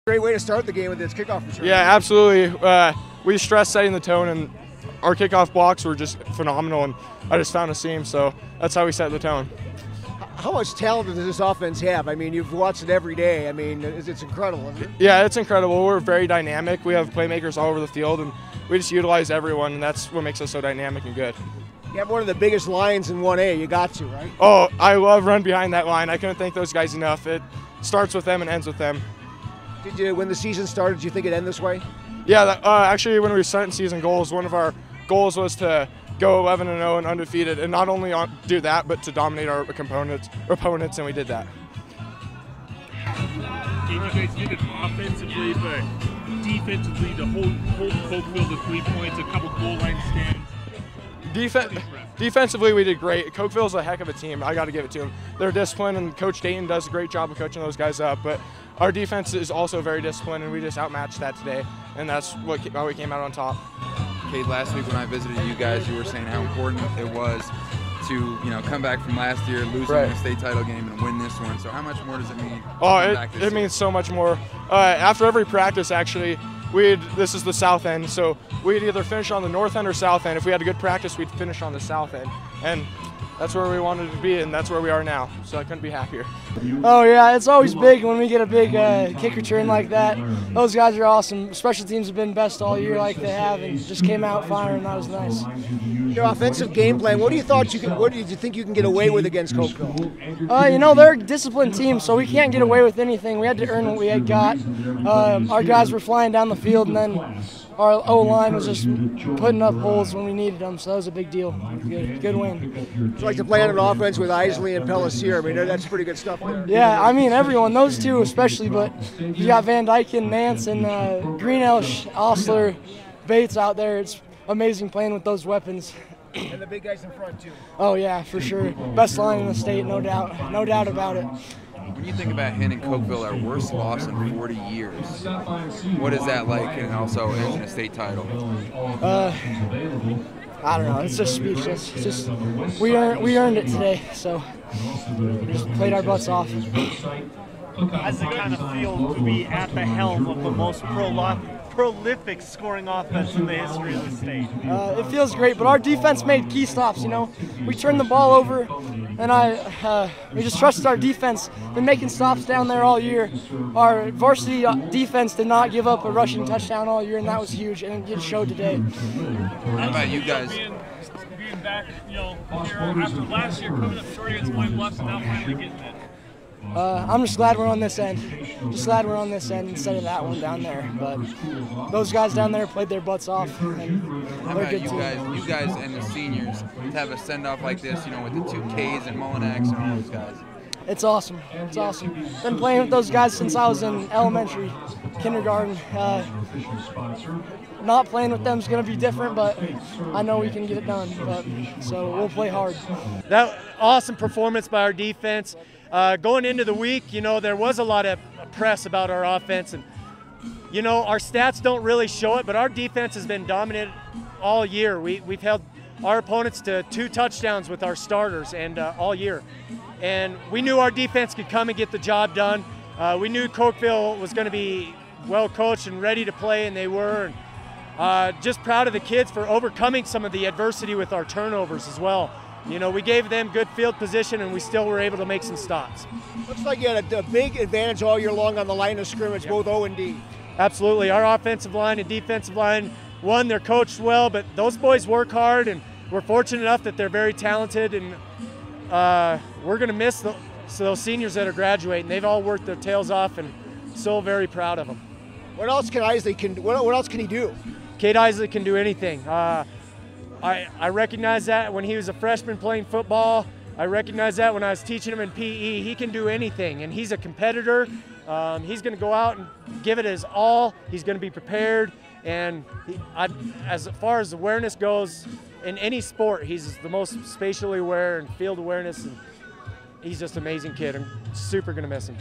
Great way to start the game with this kickoff return. Yeah, absolutely. We stressed setting the tone, and our kickoff blocks were just phenomenal, and I just found a seam, so that's how we set the tone. How much talent does this offense have? I mean, you've watched it every day. I mean, it's incredible, isn't it? Yeah, it's incredible. We're very dynamic. We have playmakers all over the field, and we just utilize everyone, and that's what makes us so dynamic and good. You have one of the biggest lines in 1A. You got to, right? Oh, I love run behind that line. I couldn't thank those guys enough. It starts with them and ends with them. Did you, when the season started, did you think it'd end this way? Yeah, actually, when we were setting season goals, one of our goals was to go 11-0 and undefeated, and not only do that, but to dominate our opponents, and we did that. You guys did it offensively, but defensively, the whole Cokeville to 3 points, a couple goal line stands. Defensively, we did great. Cokeville's a heck of a team. I got to give it to them. They're disciplined, and Coach Dayton does a great job of coaching those guys up. But our defense is also very disciplined, and we just outmatched that today, and that's how we came out on top. Kade, last week when I visited you guys, you were saying how important it was to come back from last year, losing the state title game, and win this one. So how much more does it mean? Oh, it means so much more. After every practice, actually, this is the south end, so we'd either finish on the north end or south end. If we had a good practice, we'd finish on the south end, and that's where we wanted to be, and that's where we are now. So I couldn't be happier. Oh yeah, it's always big when we get a big kick return like that. Those guys are awesome. Special teams have been best all year like they have, and just came out firing. That was nice. Your offensive game plan. What did you think you can get away with against Cokeville? They're a disciplined team, so we can't get away with anything. We had to earn what we had got. Our guys were flying down the field, and then our O-line was just putting up holes when we needed them, so that was a big deal. Good win. Would you like to play on an offense with Eisele and Pellissier? I mean, that's pretty good stuff there. Yeah, I mean, everyone, those two especially, but you got Van Dyken, Nance, and Greenelsh, Osler, Bates out there. It's amazing playing with those weapons. And the big guys in front, too. Oh, yeah, for sure. Best line in the state, no doubt. No doubt about it. When you think about Hen and Cokeville, our worst loss in 40 years, what is that like, and also in a state title? I don't know. It's just speechless. It's just we earned it today, so we just played our butts off. How does it kind of feel to be at the helm of the most prolific scoring offense in the history of the state? It feels great, but our defense made key stops. We turned the ball over, and we just trusted our defense. Been making stops down there all year. Our varsity defense did not give up a rushing touchdown all year, and that was huge, and it showed today. How about you guys? Being back, here after last year, coming up short against Point Bluffs, and now finally getting it. I'm just glad we're on this end. Just glad we're on this end instead of that one down there. But those guys down there played their butts off. And how about you guys and the seniors to have a send-off like this, with the two Ks and Mullinax and all those guys? It's awesome. It's awesome. Been playing with those guys since I was in elementary, kindergarten. Not playing with them is going to be different, but I know we can get it done. So we'll play hard. That awesome performance by our defense. Going into the week, there was a lot of press about our offense, and our stats don't really show it, but our defense has been dominant all year. We've held our opponents to 2 touchdowns with our starters and all year, and we knew our defense could come and get the job done. We knew Cokeville was going to be well coached and ready to play, and they were. And, just proud of the kids for overcoming some of the adversity with our turnovers as well. We gave them good field position, and we still were able to make some stops. Looks like you had a big advantage all year long on the line of scrimmage, both O and D. Absolutely. Our offensive line and defensive line, they're coached well, but those boys work hard, and we're fortunate enough that they're very talented, and we're going to miss those seniors that are graduating. They've all worked their tails off, and so very proud of them. What else can Eisele what else can he do? Kade Eisele can do anything. I recognize that when he was a freshman playing football. I recognize that when I was teaching him in PE. He can do anything, and he's a competitor. He's going to go out and give it his all. He's going to be prepared, and as far as awareness goes, in any sport, he's the most spatially aware and field awareness, and he's just an amazing kid. I'm super going to miss him.